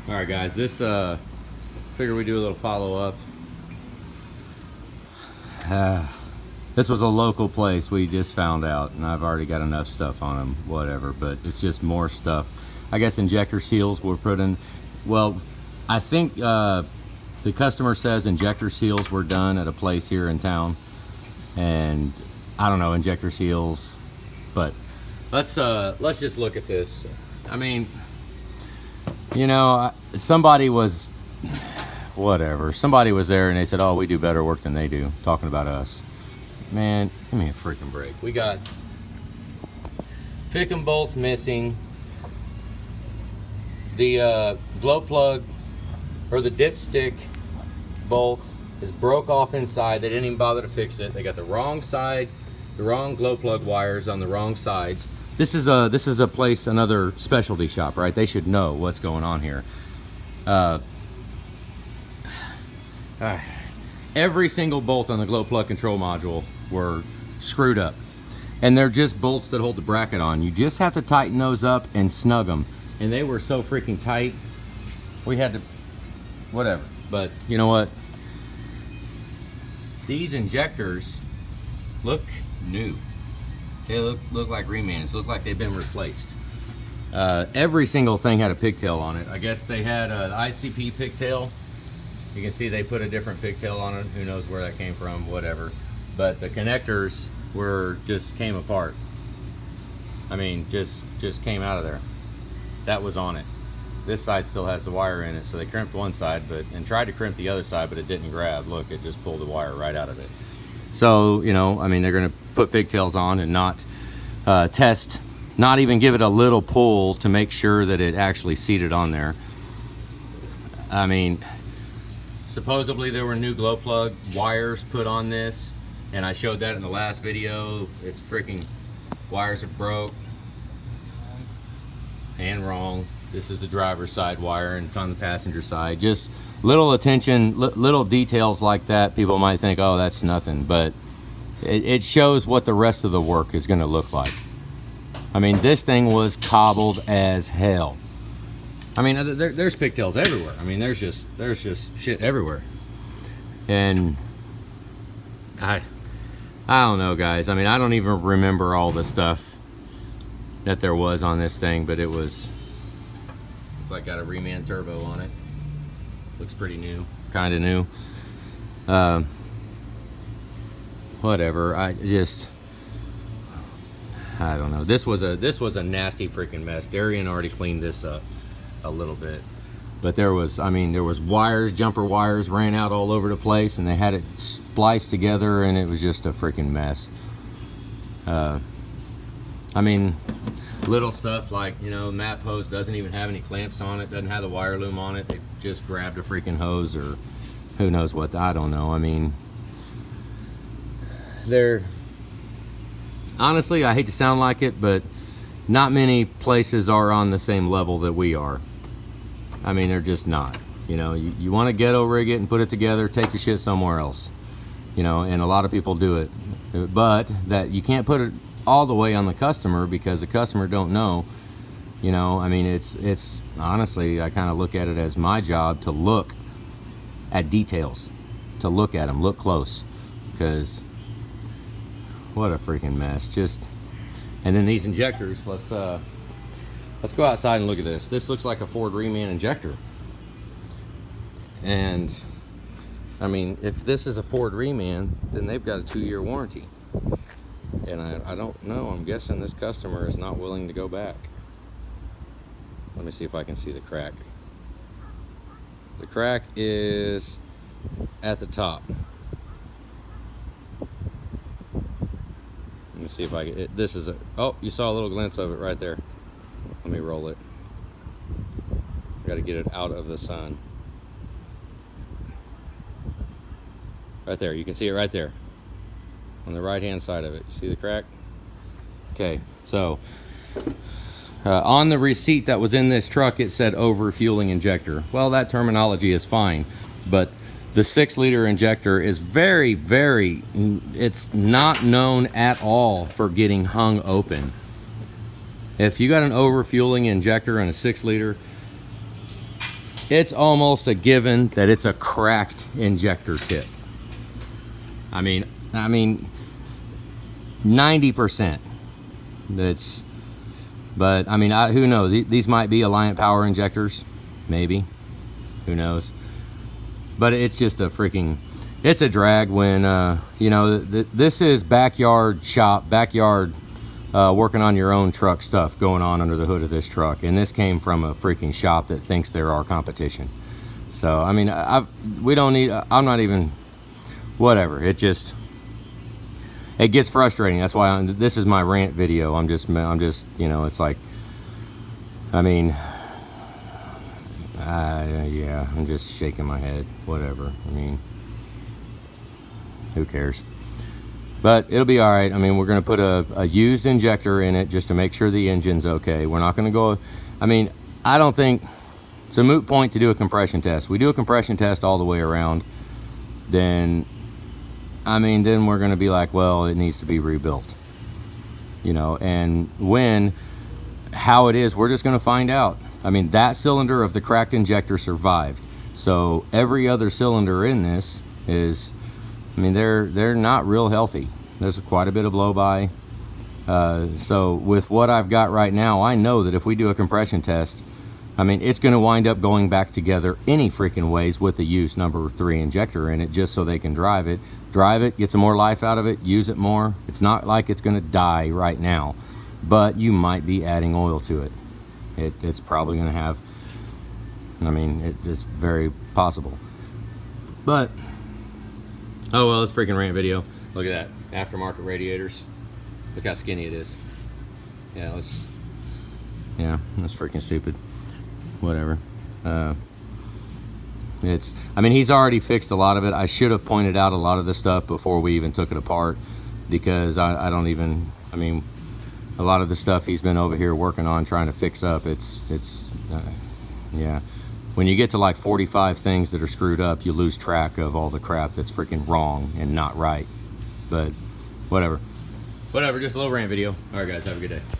All right, guys. This figure we do a little follow up. This was a local place we just found out, and I've already got enough stuff on them. Whatever, but it's just more stuff. I guess injector seals were put in. Well, I think the customer says injector seals were done at a place here in town, and I don't know injector seals, but let's just look at this. I mean, you know, somebody was there and they said, oh, we do better work than they do, talking about us. Man, give me a freaking break. We got Fickum bolts missing. The glow plug or the dipstick bolt is broke off inside. They didn't even bother to fix it. They got the wrong side, the wrong glow plug wires on the wrong sides. This is a place, another specialty shop, right? They should know what's going on here. Every single bolt on the glow plug control module were screwed up, and they're just bolts that hold the bracket on. You just have to tighten those up and snug them, and they were so freaking tight we had to whatever. But you know what, these injectors look new. They look like remans, look like they've been replaced. Every single thing had a pigtail on it. I guess they had an ICP pigtail. You can see they put a different pigtail on it. Who knows where that came from, whatever. But the connectors just came apart. I mean, just came out of there. That was on it. This side still has the wire in it, so they crimped one side and tried to crimp the other side, but it didn't grab. Look, it just pulled the wire right out of it. So, you know, I mean, they're gonna put pigtails on and not test, not even give it a little pull to make sure that it actually seated on there. I mean, supposedly there were new glow plug wires put on this, and I showed that in the last video. It's freaking, wires are broke and wrong. This is the driver's side wire and it's on the passenger side. Just little attention, little details like that. People might think, oh, that's nothing, but it shows what the rest of the work is gonna look like. I mean, this thing was cobbled as hell. I mean, there's pigtails everywhere. I mean, there's just shit everywhere. And I don't know, guys. I mean, I don't even remember all the stuff that there was on this thing, but looks like got a reman turbo on it. Looks pretty new, kind of new. Whatever. I don't know. This was a nasty freaking mess. Darian already cleaned this up a little bit, but there was wires, jumper wires ran out all over the place, and they had it spliced together, and it was just a freaking mess. I mean, little stuff like, you know, map hose doesn't even have any clamps on it, doesn't have the wire loom on it. They just grabbed a freaking hose, or who knows what. I don't know. I mean, honestly, I hate to sound like it, but not many places are on the same level that we are. I mean, they're just not. You know, you want to ghetto rig it and put it together, take your shit somewhere else. You know, and a lot of people do it. But that you can't put it all the way on the customer, because the customer don't know. You know, I mean, it's honestly, I kind of look at it as my job to look at details, to look at them, look close, because what a freaking mess. Just, and then these injectors, let's go outside and look at this. This looks like a Ford reman injector. And I mean, if this is a Ford reman, then they've got a 2-year warranty. And I don't know, I'm guessing this customer is not willing to go back. Let me see if I can see the crack. The crack is at the top. Let me see if I can, this is oh, you saw a little glimpse of it right there. Let me roll it. I gotta get it out of the sun. Right there, you can see it right there. On the right hand side of it. You see the crack? Okay, so on the receipt that was in this truck, it said over-fueling injector. Well, that terminology is fine, but the 6-liter injector is very, very, it's not known at all for getting hung open. If you got an over-fueling injector in a 6-liter, it's almost a given that it's a cracked injector tip. I mean 90%. That's, but I mean, who knows? These might be Alliant power injectors, maybe. Who knows? But it's just a freaking, it's a drag when you know, this is backyard shop, backyard working on your own truck stuff going on under the hood of this truck, and this came from a freaking shop that thinks they're our competition. So I mean, we don't need, I'm not even, whatever. It just, it gets frustrating. That's why this is my rant video. I'm just, you know, it's like, I mean, yeah, I'm just shaking my head. Whatever. I mean, who cares? But it'll be all right. I mean, we're going to put a used injector in it just to make sure the engine's okay. We're not going to go, I mean, I don't think it's a moot point to do a compression test. We do a compression test all the way around, then, I mean, then we're going to be like, well, it needs to be rebuilt, you know. And how it is, we're just going to find out. I mean, that cylinder of the cracked injector survived, so every other cylinder in this is, I mean, they're not real healthy. There's quite a bit of blow-by. So with what I've got right now, I know that if we do a compression test, I mean, it's going to wind up going back together any freaking ways with the used number 3 injector in it, just so they can drive it, get some more life out of it, use it more. It's not like it's going to die right now, but you might be adding oil to it. It's probably going to have, I mean, it's very possible. But, oh well, it's a freaking rant video. Look at that, aftermarket radiators. Look how skinny it is. Yeah, that's freaking stupid. Whatever. I mean, he's already fixed a lot of it. I should have pointed out a lot of the stuff before we even took it apart, because I don't even, I mean, a lot of the stuff he's been over here working on trying to fix up, yeah. When you get to like 45 things that are screwed up, you lose track of all the crap that's freaking wrong and not right. But whatever, just a little rant video. All right guys, have a good day.